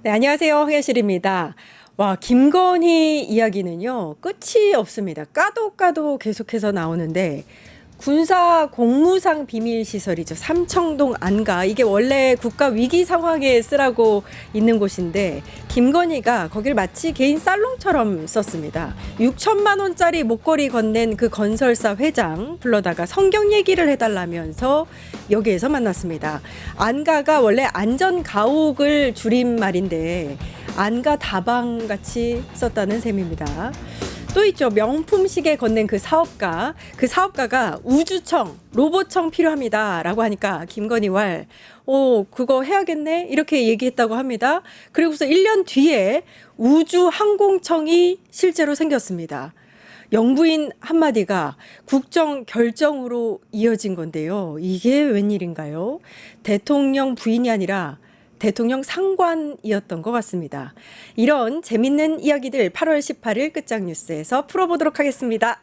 네, 안녕하세요. 황현실입니다. 와, 김건희 이야기는요, 끝이 없습니다. 까도 계속해서 나오는데, 군사 공무상 비밀 시설이죠. 삼청동 안가. 이게 원래 국가 위기 상황에 쓰라고 있는 곳인데, 김건희가 거길 마치 개인 살롱처럼 썼습니다. 6천만 원짜리 목걸이 건넨 그 건설사 회장 불러다가 성경 얘기를 해달라면서 여기에서 만났습니다. 안가가 원래 안전 가옥을 줄임말인데, 안가 다방 같이 썼다는 셈입니다. 또 있죠. 명품 시계 건넨 그 사업가. 그 사업가가 우주청, 로봇청 필요합니다. 라고 하니까 김건희 왈, 그거 해야겠네? 이렇게 얘기했다고 합니다. 그리고서 1년 뒤에 우주항공청이 실제로 생겼습니다. 영부인 한마디가 국정 결정으로 이어진 건데요. 이게 웬일인가요? 대통령 부인이 아니라 대통령 상관이었던 것 같습니다. 이런 재밌는 이야기들 8월 18일 끝장 뉴스에서 풀어보도록 하겠습니다.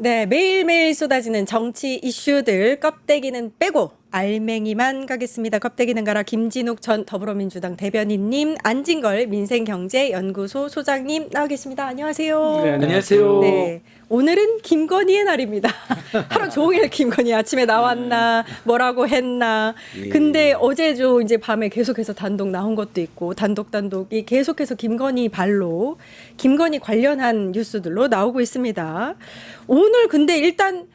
네, 매일매일 쏟아지는 정치 이슈들 껍데기는 빼고 알맹이만 가겠습니다. 껍데기는 가라. 김진욱 전 더불어민주당 대변인님, 안진걸 민생경제연구소 소장님 나와 계십니다. 안녕하세요. 네, 안녕하세요. 네, 오늘은 김건희의 날입니다. 하루 종일 김건희 아침에 나왔나 뭐라고 했나. 근데 어제죠, 이제 밤에 계속해서 단독 나온 것도 있고 단독이 계속해서 김건희 발로 김건희 관련한 뉴스들로 나오고 있습니다. 오늘 근데 일단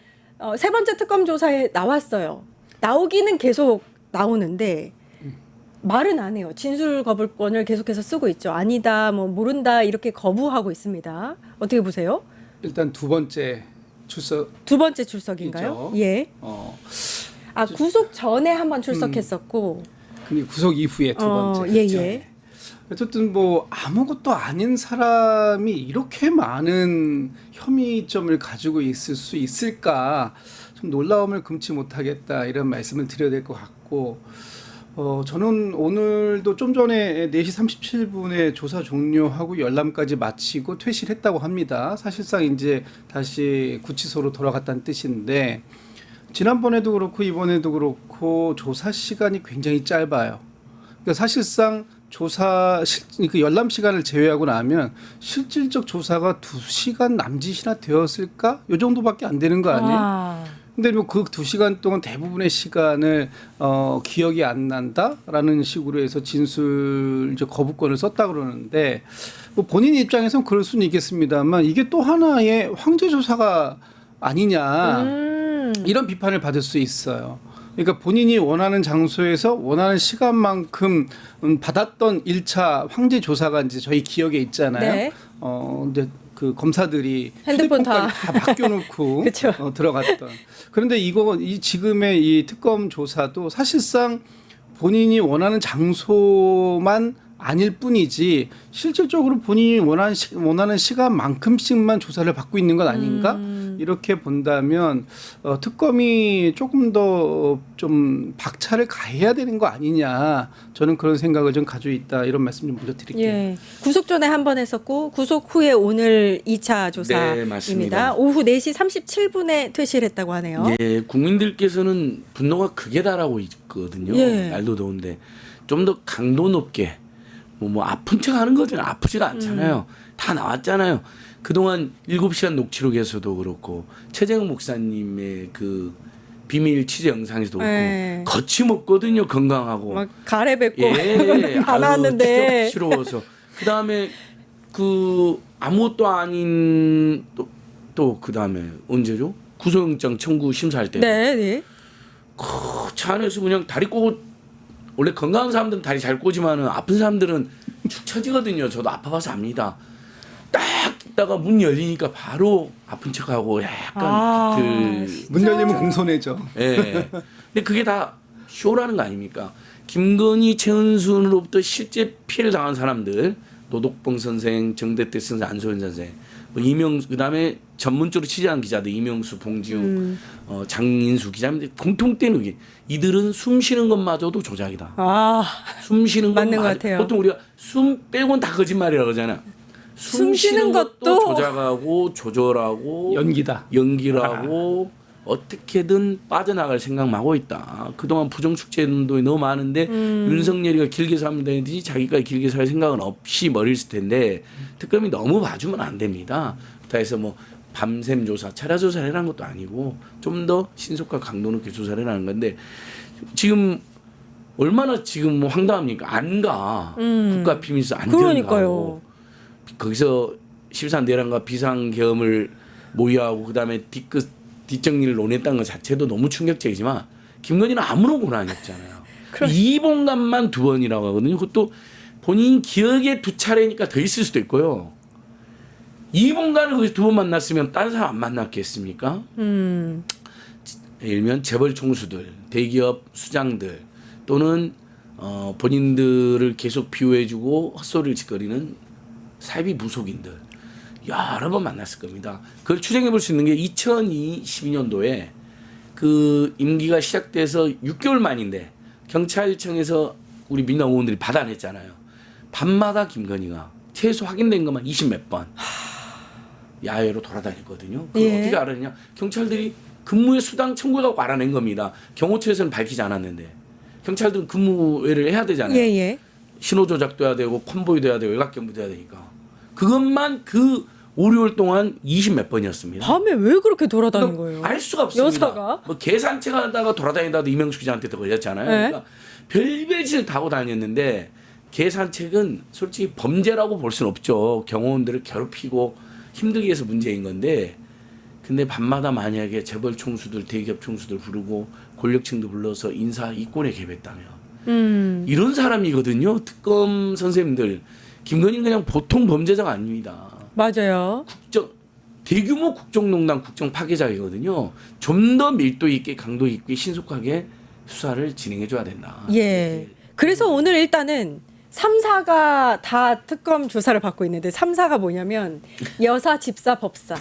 세 번째 특검 조사에 나왔어요. 나오기는 계속 나오는데 말은 안 해요. 진술 거부권을 계속해서 쓰고 있죠. 아니다, 뭐 모른다 이렇게 거부하고 있습니다. 어떻게 보세요? 일단 두 번째 출석. 두 번째 출석인가요? 있죠. 예. 구속 전에 한번 출석했었고. 근데 구속 이후에 두 번째. 예, 그렇죠. 예. 어쨌든 뭐 아무것도 아닌 사람이 이렇게 많은 혐의점을 가지고 있을 수 있을까, 좀 놀라움을 금치 못하겠다, 이런 말씀을 드려야 될 것 같고, 저는 오늘도 좀 전에 4시 37분에 조사 종료하고 열람까지 마치고 퇴실했다고 합니다. 사실상 이제 다시 구치소로 돌아갔다는 뜻인데, 지난번에도 그렇고 이번에도 그렇고 조사 시간이 굉장히 짧아요. 그러니까 사실상 그 열람 시간을 제외하고 나면 실질적 조사가 2시간 남짓이나 되었을까? 요 정도밖에 안 되는 거 아니에요? 근데 뭐 그 2시간 동안 대부분의 시간을 기억이 안 난다라는 식으로 해서 진술 이제 거부권을 썼다 그러는데, 뭐 본인 입장에서는 그럴 수는 있겠습니다만 이게 또 하나의 황제 조사가 아니냐, 이런 비판을 받을 수 있어요. 그러니까 본인이 원하는 장소에서 원하는 시간만큼 받았던 1차 황제 조사가 이제 저희 기억에 있잖아요. 네. 이제 그 검사들이 핸드폰 다 맡겨놓고 들어갔던. 그런데 이 지금의 이 특검 조사도 사실상 본인이 원하는 장소만 아닐 뿐이지 실질적으로 본인이 원하는 시간만큼씩만 조사를 받고 있는 것 아닌가? 이렇게 본다면 특검이 조금 더 좀 박차를 가해야 되는 거 아니냐, 저는 그런 생각을 좀 가지고 있다, 이런 말씀 좀 먼저 드릴게요. 예. 구속 전에 한 번 했었고 구속 후에 오늘 2차 조사입니다. 네, 맞습니다. 오후 4시 37분에 퇴실했다고 하네요. 예, 국민들께서는 분노가 극에 달하고 있거든요. 예. 날도 더운데 좀 더 강도 높게 뭐 아픈 척 하는 거죠. 아프지가 않잖아요. 다 나왔잖아요. 그동안 7시간 녹취록에서도 그렇고 최재형 목사님의 그 비밀 취재 영상에서도 그렇고 거침없거든요. 건강하고 막 가래뱉고 예, 다 나왔는데 추적스러워서 그다음에 그 아무것도 아닌 또 그다음에 언제죠? 구속영장 청구 심사할 때 네. 차 안에서 그냥 다리 꼬고, 원래 건강한 사람들은 다리 잘 꼬지만은 아픈 사람들은 축 처지거든요. 저도 아파봐서 압니다. 딱 있다가 문 열리니까 바로 아픈 척하고 약간 문 열리면 공손해져. 예. 근데 그게 다 쇼라는 거 아닙니까? 김건희, 최은순으로부터 실제 피해를 당한 사람들, 노덕봉 선생, 정대태 선생, 안소연 선생, 뭐 이명수, 그다음에 전문적으로 취재한 기자들 이명수, 봉지욱, 장인수 기자들 공통된 의견. 이들은 숨 쉬는 것마저도 조작이다. 아, 숨 쉬는 것 맞는 것 같아요. 보통 우리가 숨 빼고는 다 거짓말이라고 그러잖아. 숨 쉬는 것도 조작하고 조절하고 연기다. 연기라고 어떻게든 빠져나갈 생각만 하고 있다. 그동안 부정축제도 너무 많은데 윤석열이가 길게 살면 되는지 자기가 길게 살 생각은 없이 머리를 쓸 텐데 특검이 너무 봐주면 안 됩니다. 다 해서 뭐 밤샘 조사, 차례 조사를 해라는 것도 아니고 좀 더 신속과 강도 높게 조사를 해라는 건데 지금 얼마나 지금 뭐 황당합니까? 안 가. 국가비밀서 안 그러니까요. 가고 거기서 13대란과 비상계엄을 모의하고 그다음에 뒷정리를 논했다는 것 자체도 너무 충격적이지만 김건희는 아무런 권한이 없잖아요. 이봉감만 2번이라고 하거든요. 그것도 본인 기억에 2차례니까 더 있을 수도 있고요. 이봉감을 거기서 2번 만났으면 다른 사람 안 만났겠습니까? 예를 들면 재벌 총수들, 대기업 수장들 또는 본인들을 계속 비호해주고 헛소리를 짓거리는 사이비 무속인들 여러 번 만났을 겁니다. 그걸 추정해 볼 수 있는 게 2022년도에 그 임기가 시작돼서 6개월 만인데 경찰청에서 우리 민당 의원들이 받아냈잖아요. 밤마다 김건희가 최소 확인된 것만 20몇 번 야외로 돌아다녔거든요. 그걸 예. 어떻게 알았냐? 경찰들이 근무의 수당 청구해갖고 알아낸 겁니다. 경호처에서는 밝히지 않았는데 경찰들은 근무를 해야 되잖아요. 예. 신호 조작도 해야 되고 컨보이도 해야 되고 외곽경부도 해야 되니까 그것만 그 5, 6월 동안 20몇 번이었습니다. 밤에 왜 그렇게 돌아다닌 거예요? 알 수가 없습니다. 여사가? 뭐 개산책하다가 돌아다니다도 이명수 기자한테도 걸렸잖아요. 네. 그러니까 별별 짓을 다 하고 다녔는데 개산책은 솔직히 범죄라고 볼 수는 없죠. 경호원들을 괴롭히고 힘들게 해서 문제인 건데 근데 밤마다 만약에 재벌 총수들, 대기업 총수들 부르고 권력층도 불러서 인사 이권에 개입했다면 이런 사람이거든요. 특검 선생님들. 김건희는 그냥 보통 범죄자가 아닙니다. 맞아요. 대규모 국정농단 국정 파괴자이거든요. 좀 더 밀도 있게 강도 있게 신속하게 수사를 진행해 줘야 된다. 예. 그래서 오늘 일단은 3사가 다 특검 조사를 받고 있는데 3사가 뭐냐면 여사, 집사, 법사.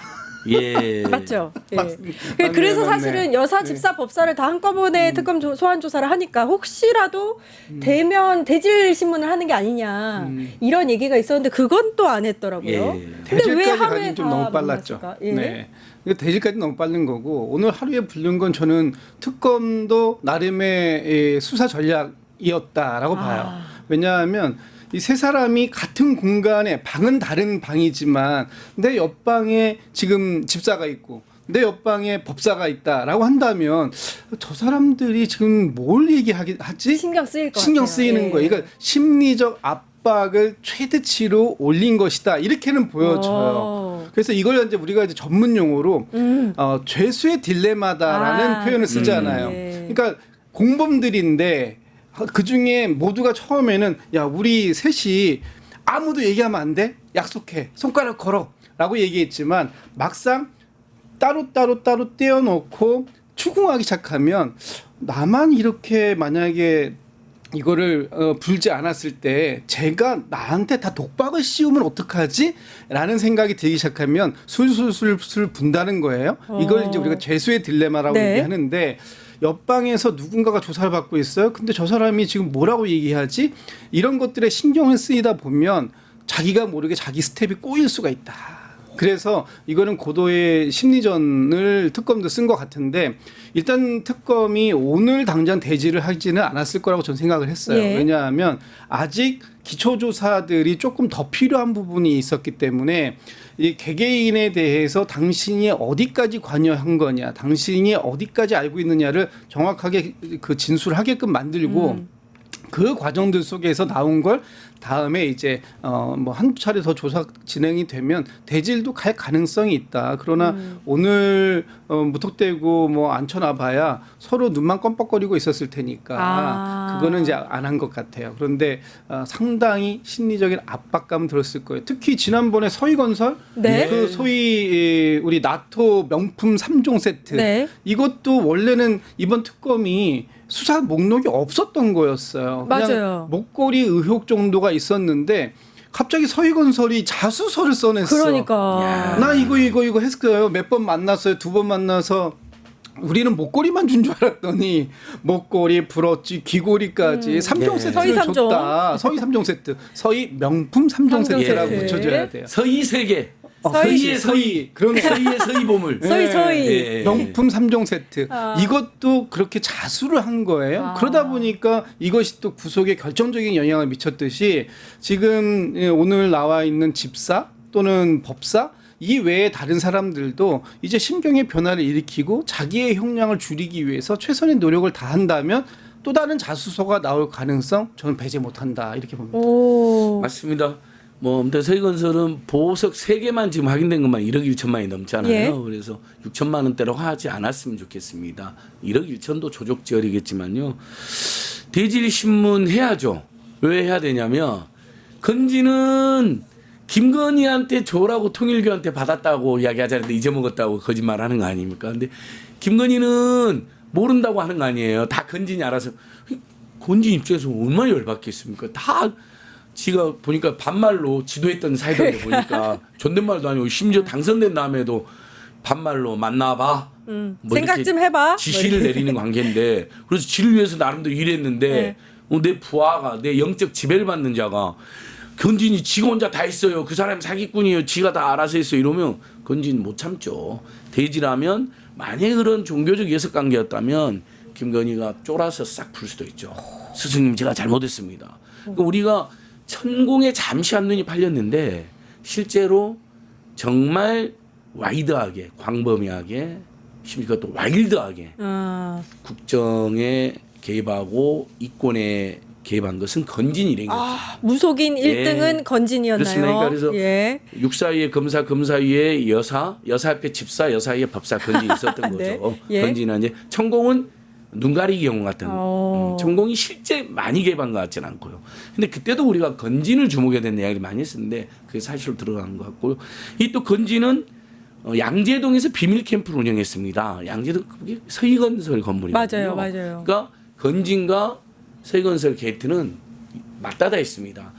예. 맞죠? 예. 맞네, 그래서 맞네. 사실은 여사, 네. 집사, 법사를 다 한꺼번에 특검 소환 조사를 하니까 혹시라도 대면 대질 신문을 하는 게 아니냐 이런 얘기가 있었는데 그건 또 안 했더라고요. 예. 근데 왜 대질까지 하루에 가긴 좀 다 너무 빨랐죠. 만났을까? 예. 네. 이거 대질까지 너무 빠른 거고 오늘 하루에 부른 건 저는 특검도 나름의 수사 전략이었다라고 봐요. 왜냐하면 이 세 사람이 같은 공간에 방은 다른 방이지만 내 옆방에 지금 집사가 있고 내 옆방에 법사가 있다라고 한다면 저 사람들이 지금 뭘 얘기하지? 신경 쓰일 것 신경 같아요. 쓰이는 예. 거예요. 그러니까 심리적 압박을 최대치로 올린 것이다. 이렇게는 보여져요. 그래서 이걸 이제 우리가 이제 전문 용어로 죄수의 딜레마다라는 표현을 쓰잖아요. 네. 그러니까 공범들인데 그 중에 모두가 처음에는 야 우리 셋이 아무도 얘기하면 안 돼? 약속해. 손가락 걸어. 라고 얘기했지만 막상 따로 떼어놓고 추궁하기 시작하면 나만 이렇게 만약에 이거를 불지 않았을 때 제가 나한테 다 독박을 씌우면 어떡하지? 라는 생각이 들기 시작하면 술술술 분다는 거예요. 이걸 이제 우리가 죄수의 딜레마라고 네. 얘기하는데 옆방에서 누군가가 조사를 받고 있어요. 근데 저 사람이 지금 뭐라고 얘기하지? 이런 것들에 신경을 쓰이다 보면 자기가 모르게 자기 스텝이 꼬일 수가 있다. 그래서 이거는 고도의 심리전을 특검도 쓴 것 같은데 일단 특검이 오늘 당장 대지를 하지는 않았을 거라고 저는 생각을 했어요. 예. 왜냐하면 아직 기초조사들이 조금 더 필요한 부분이 있었기 때문에 이 개개인에 대해서 당신이 어디까지 관여한 거냐, 당신이 어디까지 알고 있느냐를 정확하게 그 진술하게끔 만들고 그 과정들 속에서 나온 걸 다음에 이제 뭐 한 차례 더 조사 진행이 되면 대질도 갈 가능성이 있다. 그러나 오늘 무턱대고 뭐 앉혀놔봐야 서로 눈만 껌뻑거리고 있었을 테니까 그거는 이제 안 한 것 같아요. 그런데 상당히 심리적인 압박감 들었을 거예요. 특히 지난번에 서희건설 네. 그 소위 우리 나토 명품 3종 세트 네. 이것도 원래는 이번 특검이 수사 목록이 없었던 거였어요. 맞아요. 그냥 목걸이 의혹 정도가 있었는데 갑자기 서희건설이 자수서를 써냈어. 그러니까. 나 이거 했어요. 몇 번 만났어요. 2번 만나서 우리는 목걸이만 준 줄 알았더니 목걸이, 브로치, 귀걸이까지 3종 네. 세트를 서희 3종. 줬다. 서희 3종 세트. 서희 명품 3종 세트라고 세트. 붙여줘야 돼요. 서희 세계. 서희의 서희. 그러네. 서희의 서희 보물. 서희. 예. 명품 3종 세트. 아. 이것도 그렇게 자수를 한 거예요. 아. 그러다 보니까 이것이 또 구속에 결정적인 영향을 미쳤듯이 지금 오늘 나와 있는 집사 또는 법사 이 외에 다른 사람들도 이제 심경의 변화를 일으키고 자기의 형량을 줄이기 위해서 최선의 노력을 다한다면 또 다른 자수서가 나올 가능성 저는 배제 못한다 이렇게 봅니다. 오. 맞습니다. 뭐 아무튼 서희건설은 보석 3개만 지금 확인된 것만 1억 1천만이 넘잖아요. 예. 그래서 6천만 원대로 하지 않았으면 좋겠습니다. 1억 1천도 조족지혈이겠지만요. 대질 신문 해야죠. 왜 해야 되냐면 건지는 김건희한테 줘라고 통일교한테 받았다고 이야기하자는데 잊어먹었다고 거짓말하는 거 아닙니까? 근데 김건희는 모른다고 하는 거 아니에요. 다 건진이 알아서. 건진 입장에서 얼마나 열받겠습니까? 다 지가 보니까 반말로 지도했던 사이던데 보니까 존댓말도 아니고 심지어 당선된 다음에도 반말로 만나봐. 뭐 생각 이렇게 좀 해봐. 지시를 내리는 관계인데 그래서 지를 위해서 나름대로 일했는데 네. 내 부하가 내 영적 지배를 받는 자가 건진이 지가 혼자 다 했어요. 그 사람이 사기꾼이에요. 지가 다 알아서 했어요. 이러면 건진 못 참죠. 대지라면 만약에 그런 종교적 예석관계였다면 김건희가 쫄아서 싹 풀 수도 있죠. 스승님 제가 잘못했습니다. 그러니까 우리가 천공에 잠시 한눈이 팔렸는데 실제로 정말 와이드하게 광범위하게 심지어 또 와일드하게 아. 국정에 개입하고 이권에 개입한 것은 건진 일행이었죠. 아, 무속인 1등은 건진이었나요? 그렇습니다. 그래서 예. 육사위의 검사, 검사위의 여사, 여사 앞에 집사, 여사위의 법사 건진이 있었던 네. 거죠. 예. 건진은 이제 천공은 눈가리기 경우 같은 천공이 실제 많이 개입한 것 같지는 않고요. 근데 그때도 우리가 건진을 주목해야 되는 이야기를 많이 했었는데 그게 사실로 들어간 것 같고요. 이 또 건진은 양재동에서 비밀 캠프를 운영했습니다. 양재동 그게 서희건설 건물이거든요. 맞아요. 그러니까 건진과 서희건설 게이트는 맞닿아 있습니다.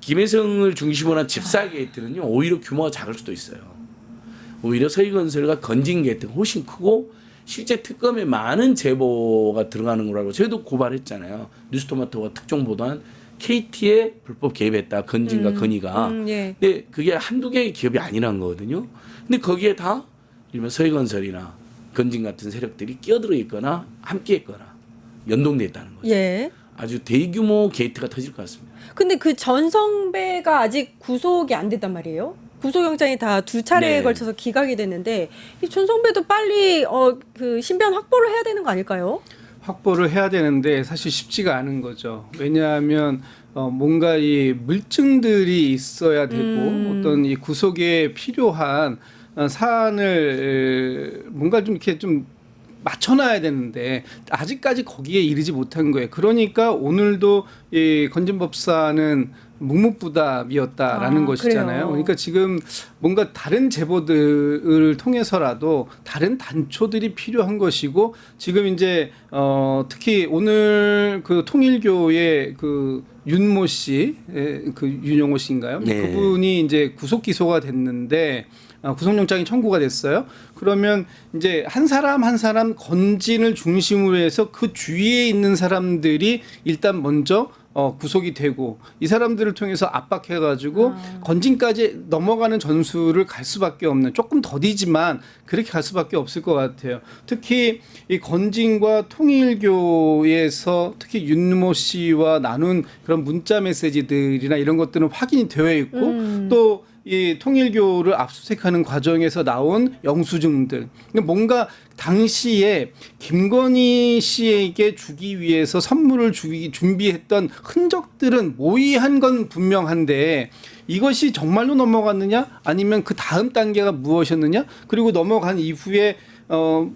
김혜성을 중심으로 한 집사 게이트는요 오히려 규모가 작을 수도 있어요. 오히려 서희건설과 건진 게이트가 훨씬 크고 실제 특검에 많은 제보가 들어가는 거라고 저희도 고발했잖아요. 뉴스토마토가 특종 보도한 KT에 불법 개입했다. 건진과 건희가. 예. 근데 그게 한두 개의 기업이 아니란 거거든요. 근데 거기에 다 이러면 서희건설이나 건진 같은 세력들이 끼어들어 있거나 함께 했거나 연동돼 있다는 거죠. 예. 아주 대규모 게이트가 터질 것 같습니다. 근데 그 전성배가 아직 구속이 안 됐단 말이에요. 구속영장이 다 2차례에 네. 걸쳐서 기각이 됐는데 이 전성배도 빨리 그 신변 확보를 해야 되는 거 아닐까요? 확보를 해야 되는데 사실 쉽지가 않은 거죠. 왜냐하면 뭔가 이 물증들이 있어야 되고 어떤 이 구속에 필요한 사안을 뭔가 좀 이렇게 좀 맞춰놔야 되는데 아직까지 거기에 이르지 못한 거예요. 그러니까 오늘도 이 건진법사는 묵묵부답이었다라는 것이잖아요. 그래요. 그러니까 지금 뭔가 다른 제보들을 통해서라도 다른 단초들이 필요한 것이고 지금 이제 특히 오늘 그 통일교의 그 윤모 씨, 그 윤용호 씨인가요? 네. 그분이 이제 구속 기소가 됐는데 구속영장이 청구가 됐어요. 그러면 이제 한 사람 한 사람 건진을 중심으로 해서 그 주위에 있는 사람들이 일단 먼저 구속이 되고 이 사람들을 통해서 압박해가지고 건진까지 넘어가는 전술을 갈 수밖에 없는 조금 더디지만 그렇게 갈 수밖에 없을 것 같아요. 특히 이 건진과 통일교에서 특히 윤모 씨와 나눈 그런 문자 메시지들이나 이런 것들은 확인이 되어 있고 또 이 통일교를 압수수색하는 과정에서 나온 영수증들 뭔가 당시에 김건희 씨에게 주기 위해서 선물을 준비했던 흔적들은 모의한 건 분명한데 이것이 정말로 넘어갔느냐 아니면 그 다음 단계가 무엇이었느냐 그리고 넘어간 이후에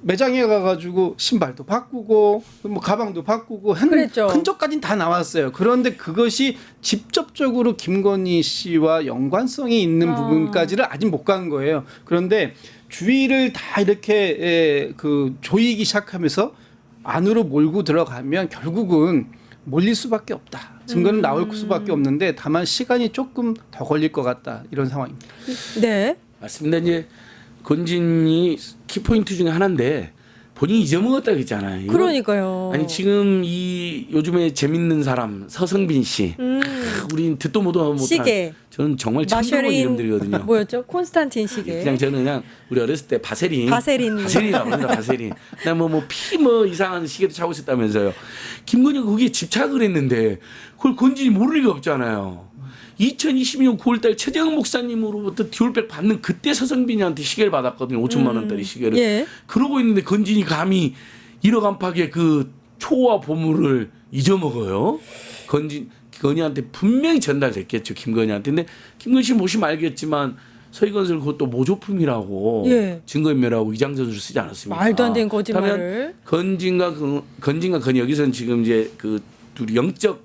매장에 가가지고 신발도 바꾸고 뭐 가방도 바꾸고 그랬죠. 흔적까지는 다 나왔어요. 그런데 그것이 직접적으로 김건희 씨와 연관성이 있는 부분까지를 아직 못 간 거예요. 그런데 주위를 다 이렇게 그 조이기 시작하면서 안으로 몰고 들어가면 결국은 몰릴 수밖에 없다. 증거는 나올 수밖에 없는데 다만 시간이 조금 더 걸릴 것 같다. 이런 상황입니다. 네. 맞습니다. 이제 건진이 키포인트 중에 하나인데 본인이 잊어먹었다 그랬잖아요. 이거 그러니까요. 아니 지금 이 요즘에 재밌는 사람 서성빈 씨, 우린 듣도 보도 못한 시계. 저는 정말 처음 들어본 이름들이거든요. 뭐였죠? 콘스탄틴 시계. 그냥 저는 그냥 우리 어렸을 때 바세린이라고 합니다. 바세린. 그다음 뭐 이상한 시계도 차고 있었다면서요. 김건희가 거기에 집착을 했는데 그걸 건진이 모를 리가 없잖아요. 2022년 9월달 최재형 목사님으로부터 디올백 받는 그때 서성빈이한테 시계를 받았거든요. 5천만 원짜리 시계를. 예. 그러고 있는데 건진이 감히 1억 안팎의 그 초와 보물을 잊어먹어요. 건희한테 분명히 전달됐겠죠. 김건희한테. 근데 김건희 씨 보시면 알겠지만 서희건설 그것도 모조품이라고 예. 증거인멸하고 위장전술 쓰지 않았습니까? 말도 안 되는 거짓말을. 그러면 건진과 건희 여기서는 지금 이제 그 둘이 영적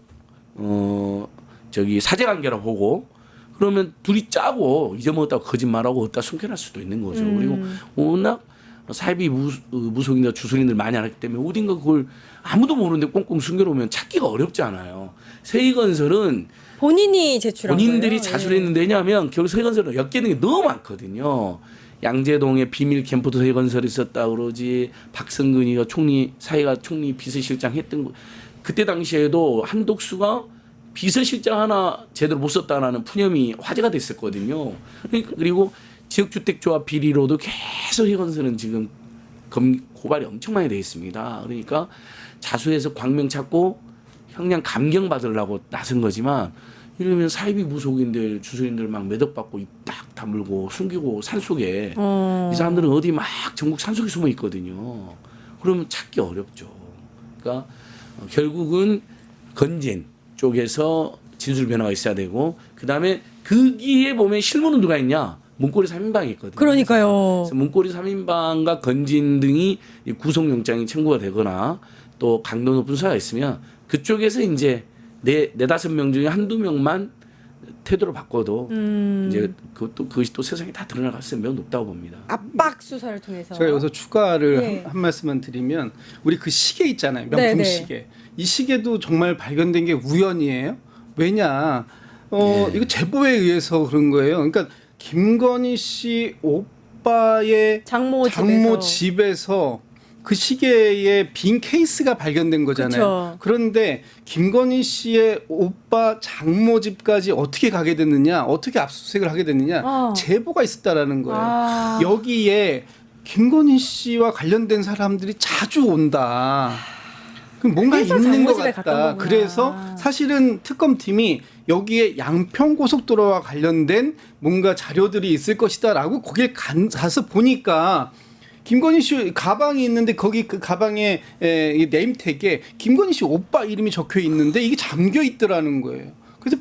사제관계라고 보고 그러면 둘이 짜고 잊어먹었다고 거짓말하고 어디다 숨겨놨을 수도 있는 거죠. 그리고 워낙 사이비 무속인들 주술인들 많이 알았기 때문에 어딘가 그걸 아무도 모르는데 꽁꽁 숨겨놓으면 찾기가 어렵잖아요. 세희건설은 본인이 제출한 본인들이 거예요? 자수했는데 왜냐하면 결국 세희건설은 엮이는 게 너무 많거든요. 양재동에 비밀 캠프도 세희건설이 있었다 그러지. 박성근이가 사회가 총리 비서실장 했던 거. 그때 당시에도 한독수가 비서실장 하나 제대로 못 썼다라는 푸념이 화제가 됐었거든요. 그리고 지역주택조합 비리로도 계속 세희건설은 지금 고발이 엄청 많이 돼 있습니다. 그러니까 자수해서 광명 찾고 형량 감경 받으려고 나선 거지만 이러면 사이비 무속인들 주술인들 막 매덕받고 입 딱 다물고 숨기고 산속에 이 사람들은 어디 막 전국 산속에 숨어 있거든요. 그러면 찾기 어렵죠. 그러니까 결국은 건진 쪽에서 진술 변화가 있어야 되고 그다음에 거기에 보면 실무는 누가 있냐? 문고리 3인방이 있거든요. 그러니까요. 그래서 문고리 3인방과 건진 등이 구속영장이 청구가 되거나 또 강도 높은 수사가 있으면 그쪽에서 이제 네다섯 명 중에 한두 명만 태도를 바꿔도 이제 그것이 또 세상에 다 드러날 가능성이 매우 높다고 봅니다. 압박 수사를 통해서. 제가 여기서 추가를 네. 한 말씀만 드리면 우리 그 시계 있잖아요. 명품 네, 네. 시계. 이 시계도 정말 발견된 게 우연이에요. 왜냐? 이거 제보에 의해서 그런 거예요. 그러니까 김건희 씨 오빠의 장모 집에서 그 시계에 빈 케이스가 발견된 거잖아요. 그쵸. 그런데 김건희 씨의 오빠 장모 집까지 어떻게 가게 됐느냐, 어떻게 압수수색을 하게 됐느냐, 제보가 있었다라는 거예요. 여기에 김건희 씨와 관련된 사람들이 자주 온다. 그럼 뭔가 있는 것 같다. 그래서 사실은 특검팀이 여기에 양평고속도로와 관련된 뭔가 자료들이 있을 것이다라고 거기에 가서 보니까 김건희 씨 가방이 있는데 거기 그 가방에 네임택에 김건희 씨 오빠 이름이 적혀 있는데 이게 잠겨 있더라는 거예요. 그래서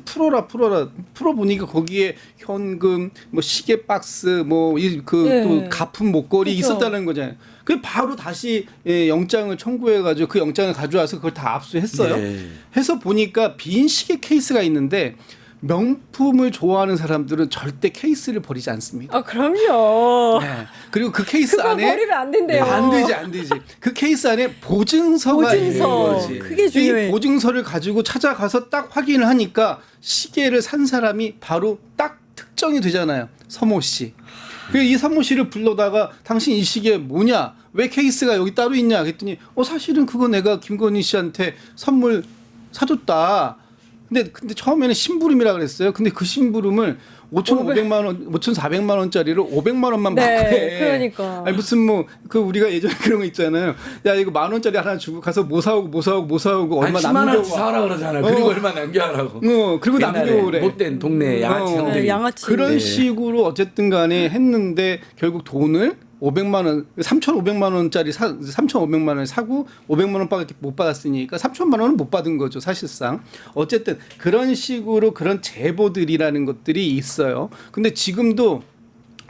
풀어보니까 거기에 현금, 뭐 시계 박스, 뭐 또 가품 목걸이 그렇죠. 있었다는 거잖아요. 그 바로 다시 영장을 청구해가지고 그 영장을 가져와서 그걸 다 압수했어요. 네. 해서 보니까 빈 시계 케이스가 있는데 명품을 좋아하는 사람들은 절대 케이스를 버리지 않습니다. 그럼요. 네. 그리고 그 케이스 그거 안에 버리면 안 된대요. 안 되지. 그 케이스 안에 보증서가 있는 거지. 그게 중요해. 이 보증서를 가지고 찾아가서 딱 확인을 하니까 시계를 산 사람이 바로 딱 특정이 되잖아요. 서모 씨. 그래서 이 서모 씨를 불러다가 당신 이 시계 뭐냐? 왜 케이스가 여기 따로 있냐? 그랬더니 사실은 그거 내가 김건희 씨한테 선물 사줬다. 근데 처음에는 심부름이라 그랬어요. 근데 그 심부름을 5,500만 원, 5,400만 원짜리를 500만 원만 받고 그러니까. 아니 무슨 우리가 예전에 그런 거 있잖아요. 야 이거 10,000원짜리 하나 주고 가서 뭐 사오고 얼마 남겨고 사라 그러잖아요. 그리고 얼마 남겨라고. 그리고 남겨오래. 못된 동네 양아치 형들이. 양아치. 그런 식으로 어쨌든 간에 했는데 결국 돈을 500만 원, 3,500만 원짜리 3,500만 원을 사고 500만 원밖에 못 받았으니까 3,000만 원은 못 받은 거죠, 사실상. 어쨌든 그런 식으로 그런 제보들이라는 것들이 있어요. 근데 지금도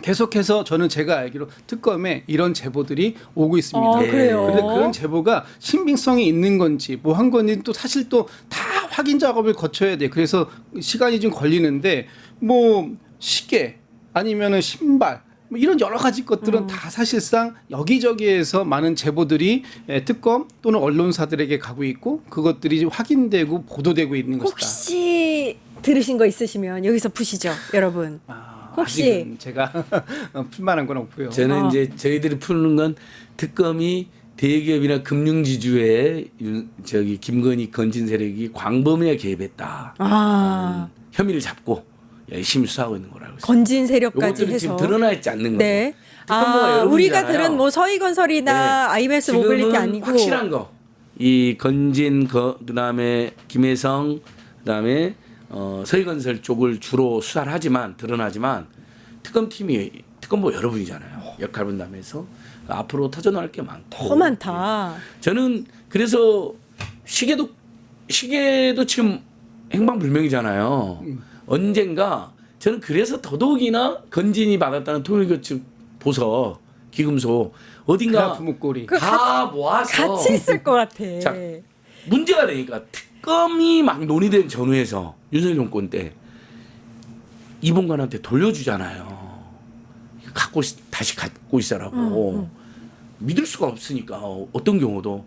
계속해서 저는 제가 알기로 특검에 이런 제보들이 오고 있습니다. 그래요? 그런데 그런 제보가 신빙성이 있는 건지 뭐 한 건지 또 사실 또 다 확인 작업을 거쳐야 돼. 그래서 시간이 좀 걸리는데 뭐 시계 아니면은 신발 뭐 이런 여러 가지 것들은 다 사실상 여기저기에서 많은 제보들이 특검 또는 언론사들에게 가고 있고 그것들이 확인되고 보도되고 있는 것이다. 혹시 들으신 거 있으시면 여기서 푸시죠, 여러분. 혹시 아직은 제가 풀만한 건 없고요. 저는 이제 저희들이 푸는 건 특검이 대기업이나 금융지주에 저기 김건희 건진 세력이 광범위하게 개입했다. 혐의를 잡고 열심히 수사하고 있는 거라고. 건진 세력까지 요것들은 해서 지금 드러나 있지 않는 거죠. 네. 특검보가 여러분이잖아요. 우리가 들은 뭐 서희건설이나 네. IMS 모빌리티 지금은 아니고 확실한 거. 이 건진 그다음에 김혜성 그다음에 서희건설 쪽을 주로 수사를 하지만 드러나지만 특검보 여러분이잖아요. 역할 분담해서 앞으로 터져나올 게 많고. 더 많다. 저는 그래서 시계도 지금 행방불명이잖아요. 언젠가 저는 그래서 더더욱이나 건진이 받았다는 통일교칙 보석 기금소 어딘가 부목골이 다 모아서 같이 있을 것 같아. 자, 문제가 되니까 특검이 막 논의된 전후에서 윤석열 정권 때 이봉관한테 돌려주잖아요. 다시 갖고 있어라고. 믿을 수가 없으니까 어떤 경우도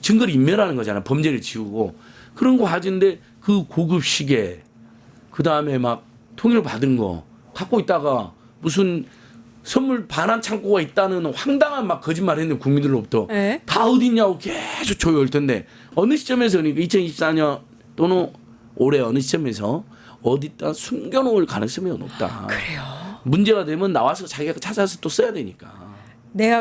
증거를 인멸하는 거잖아. 범죄를 지우고 그런 거 하는데 그 고급 시계 그 다음에 막 통일 받은 거 갖고 있다가 무슨 선물 반환 창고가 있다는 황당한 막 거짓말 했는데 국민들로부터 네. 다 어딨냐고 계속 조여올 텐데 어느 시점에서 그러니까 2024년 또는 올해 어느 시점에서 어디다 숨겨놓을 가능성이 높다. 그래요. 문제가 되면 나와서 자기가 찾아서 또 써야 되니까.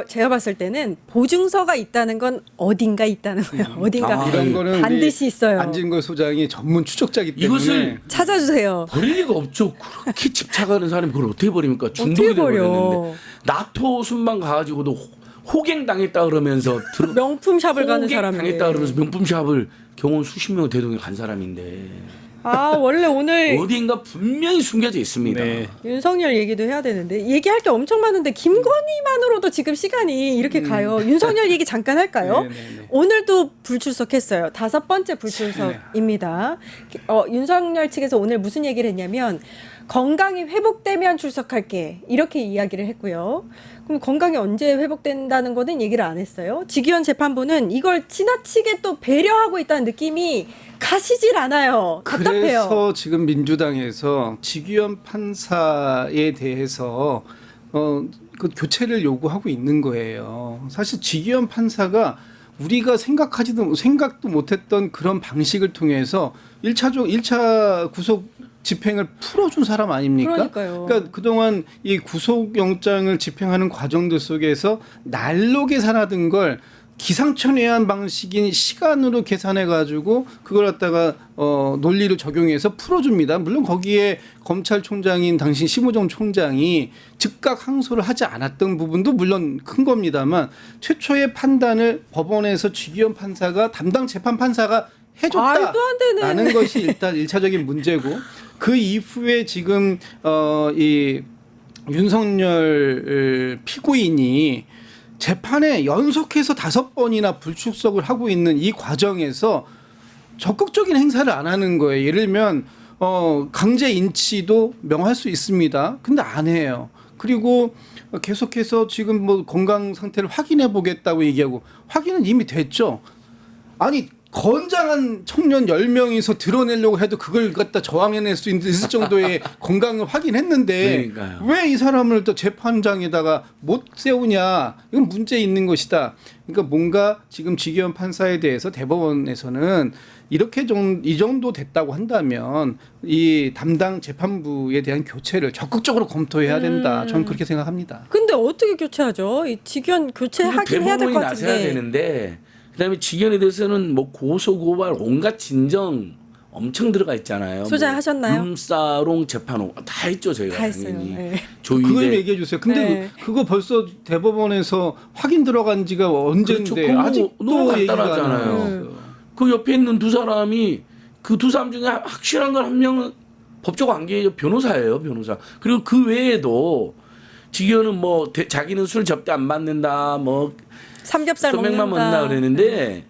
제가 봤을 때는 보증서가 있다는 건 어딘가 있다는 거예요. 어딘가 이런 거는 반드시 우리 있어요. 안진걸 소장이 전문 추적자기 때문에 이것을 찾아주세요. 버릴 리가 없죠. 그렇게 집착하는 사람이 그걸 어떻게 버립니까? 중독이 어떻게 버려? 되버렸는데 나토 순방 가가지고도 호갱 당했다 그러면서 명품 샵을 가는 호갱 사람인데. 당했다 그러면서 명품 샵을 경원 수십 명 대동에 간 사람인데 원래 오늘 어디인가 분명히 숨겨져 있습니다. 네. 윤석열 얘기도 해야 되는데 얘기할 게 엄청 많은데 김건희만으로도 지금 시간이 이렇게 가요. 윤석열 얘기 잠깐 할까요? 네네네. 오늘도 불출석했어요. 5번째 불출석입니다. 윤석열 측에서 오늘 무슨 얘기를 했냐면 건강이 회복되면 출석할게 이렇게 이야기를 했고요. 그럼 건강이 언제 회복된다는 거는 얘기를 안 했어요. 직위원 재판부는 이걸 지나치게 또 배려하고 있다는 느낌이 가시질 않아요. 답답해요. 그래서 지금 민주당에서 직위원 판사에 대해서 그 교체를 요구하고 있는 거예요. 사실 직위원 판사가 우리가 생각도 못했던 그런 방식을 통해서 1차 구속 집행을 풀어준 사람 아닙니까? 그러니까요. 그러니까 그동안 이 구속영장을 집행하는 과정들 속에서 날로 계산하던 걸 기상천외한 방식인 시간으로 계산해가지고 그걸 갖다가 논리를 적용해서 풀어줍니다. 물론 거기에 검찰총장인 당시 심우정 총장이 즉각 항소를 하지 않았던 부분도 물론 큰 겁니다만 최초의 판단을 법원에서 직위원 판사가 담당 재판 판사가 말도 안 되는. 해줬다라는 것이 일단 1차적인 문제고 그 이후에 지금 이 윤석열 피고인이 재판에 연속해서 5번이나 불출석을 하고 있는 이 과정에서 적극적인 행사를 안 하는 거예요. 예를 들면 강제 인치도 명할 수 있습니다. 근데 안 해요. 그리고 계속해서 지금 뭐 건강 상태를 확인해 보겠다고 얘기하고 확인은 이미 됐죠. 아니 건장한 청년 10명이서 드러내려고 해도 그걸 갖다 저항해낼 수 있을 정도의 건강을 확인했는데 왜 이 사람을 또 재판장에다가 못 세우냐. 이건 문제 있는 것이다. 그러니까 뭔가 지금 직위원 판사에 대해서 대법원에서는 이렇게 이 정도 됐다고 한다면 이 담당 재판부에 대한 교체를 적극적으로 검토해야 된다. 저는 그렇게 생각합니다. 근데 어떻게 교체하죠? 이 직위원 교체하긴 해야 될 것 대법원이 나서야 같은데. 되는데 그다음에 직위원에 대해서는 뭐 고소 고발 온갖 진정 엄청 들어가 있잖아요. 소장 하셨나요? 룸사롱 재판호 다 했죠 저희가 다 했어요. 당연히. 네. 그걸 조의대 얘기해 주세요. 근데 네. 그거 벌써 대법원에서 확인 들어간 지가 언제인데 그렇죠. 너무 아직도 얘기가 안 간단하잖아요. 나왔어요. 그 옆에 있는 두 사람이 그 두 사람 중에 확실한 건 한 명은 법적 관계의 변호사예요, 변호사. 그리고 그 외에도 직위원은 뭐 자기는 술 접대 안 받는다, 뭐 삼겹살 소맥만 먹는다. 먹나 그랬는데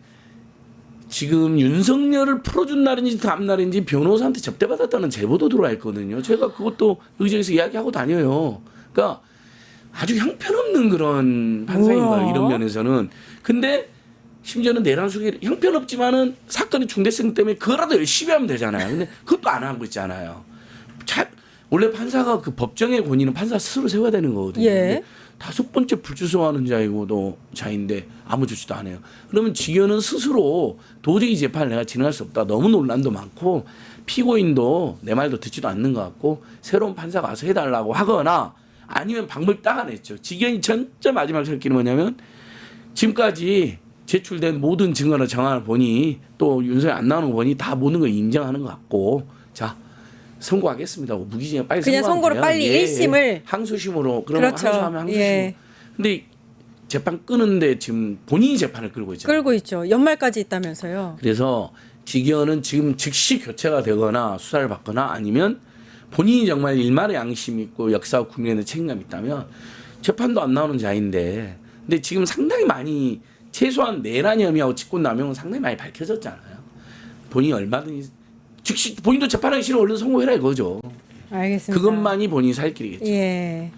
지금 윤석열을 풀어준 날인지 다음 날인지 변호사한테 접대받았다는 제보도 들어와 있거든요. 제가 그것도 의정에서 이야기하고 다녀요. 그러니까 아주 형편없는 그런 판사인 뭐야? 거예요. 이런 면에서는. 근데 심지어는 내란수계 형편없지만은 사건의 중대성 때문에 그거라도 열심히 하면 되잖아요. 근데 그것도 안 하고 있잖아요. 원래 판사가 그 법정의 권위는 판사 스스로 세워야 되는 거거든요. 예. 근데 5번째 불주소하는 자이고도 자인데 아무 조치도 안 해요. 그러면 직원은 스스로 도저히 재판을 내가 진행할 수 없다. 너무 논란도 많고 피고인도 내 말도 듣지도 않는 것 같고 새로운 판사가 와서 해달라고 하거나 아니면 방법을 딱 안 했죠. 직원이 진짜 마지막 살길은 뭐냐면 지금까지 제출된 모든 증거나 정황을 보니 또 윤석열 안 나오는 거 보니 다 모든 걸 인정하는 것 같고 자 선고하겠습니다. 무기징역 빨리 그냥 선고를 선고하면 빨리 예, 1심을 항소심으로 그러면 그렇죠. 항소하면 항소심으로. 예. 근데 재판 끄는데 지금 본인이 재판을 끌고 있잖아요. 끌고 있죠. 연말까지 있다면서요. 그래서 직위원은 지금 즉시 교체가 되거나 수사를 받거나 아니면 본인이 정말 일말의 양심 있고 역사와 국민의 책임감이 있다면 재판도 안 나오는 자인데 근데 지금 상당히 많이 최소한 내란 혐의하고 직권남용은 상당히 많이 밝혀졌잖아요. 본인이 얼마든지 즉시 본인도 재판하기 싫어 얼른 선고해라 이거죠. 알겠습니다. 그것만이 본인이 살 길이겠죠. 예.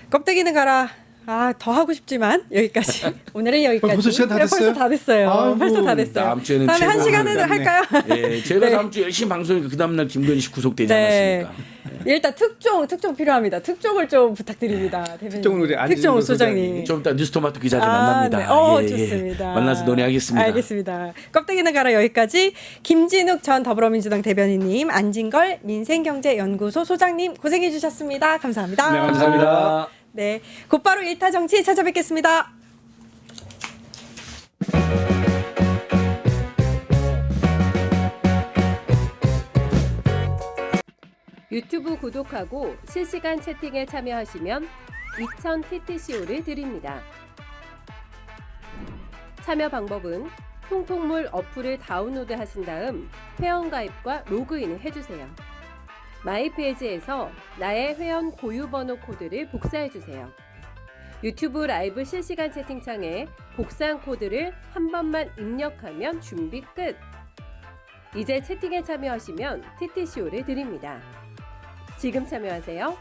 껍데기는 가라. 아, 더 하고 싶지만 여기까지. 오늘은 여기까지. 벌써 시간 다 네, 벌써 됐어요? 다 됐어요. 아이고, 벌써 다 됐어요. 다음 주에는 다음에 한 최고를 시간은 갔네. 할까요? 예, 제가 네. 다음 주 열심히 방송이니까 그 다음날 김건희 씨 구속되지 네. 않았습니까? 일단 특종 필요합니다. 특종을 좀 부탁드립니다. 대표님. 특종은 우리 안진걸 특종 소장님. 소장님. 좀 이따 뉴스토마토 기자들 아, 만납니다. 네. 예, 예. 좋습니다. 만나서 논의하겠습니다. 알겠습니다. 껍데기는 가라 여기까지 김진욱 전 더불어민주당 대변인님, 안진걸 민생경제연구소 소장님 고생해 주셨습니다. 감사합니다. 네, 감사합니다. 네, 곧바로 일타 정치 찾아뵙겠습니다. 유튜브 구독하고 실시간 채팅에 참여하시면 2000 TTCO를 드립니다. 참여 방법은 통통물 어플을 다운로드 하신 다음 회원가입과 로그인을 해주세요. 마이페이지에서 나의 회원 고유번호 코드를 복사해주세요. 유튜브 라이브 실시간 채팅창에 복사한 코드를 한 번만 입력하면 준비 끝! 이제 채팅에 참여하시면 TTCO를 드립니다. 지금 참여하세요.